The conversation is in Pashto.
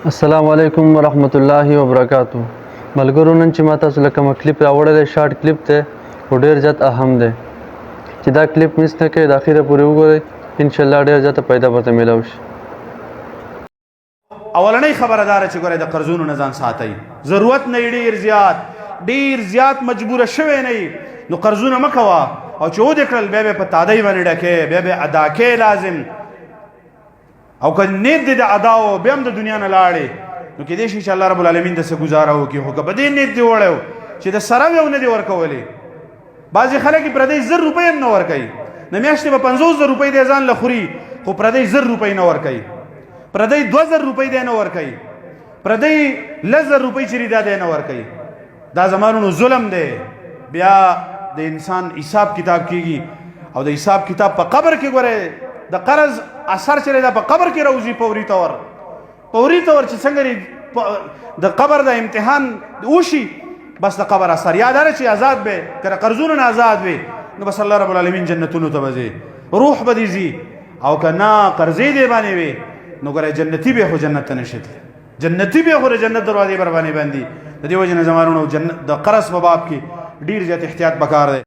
السلام علیکم ورحمت الله وبرکاتو. ملګرو نن چې ما تاسو له کومه کلیپ راوړی شارټ کلیپ دی خو ډېر زیات اهم دی چې دا کلیپ مس نه کړئ د اخره پورې وګورئ انشاءالله ډېر زیاته پیدا ورته میلاو شي. اولنۍ خبره داره چې ګورئ د قرضونو نه ځان ساتئ. ضرورت نه ډېر زیات مجبوره شوی نه نو قرضونه مه کوه او چې ودې کړل بیا به په تادۍ باندې ډکې بیا به ادا کې لازم او که نیت دې د ادا و بیا هم د دنیا نه لاړې نو کیدای شي چې الله رب العالمین داسې ګزاره وکړي خو که په دې نیت دې وړی چې د سره یو نه دې ورکولې. بعضې خلک یې پردی 1000 روپۍ هم نه ورکوي د میاشتې به 50,000 روپۍ دی ځان له خوري خو پردی 1000 روپۍ نه ورکوي پردی 2000 روپۍ دی نه ورکوي پردی 1000 روپۍ چې دی دا دی نه ورکوي. دا زمانونو ظلم دی. بیا د انسان حساب کتاب کیږي او د حساب کتاب په قبر کې ګورئ د قرض اثر چې دا په قبر کې راوځي فوري طور چې څنګه د قبر د امتحان وشي بس د قبر اثر یاد لري چې آزاد به کړه قرضونه نه آزاد وي نو بس الله رب العالمین جنتونو ته وځي روح به دي او کنا قرضې دی باندې وي نو ګره جنتی به خو جنت ته نشي جنتی به خو جنت دروازې بر باندې باندې د دې وجه نه زمانونو د قرض په باب کې ډیر زیات احتیاط پکار دی.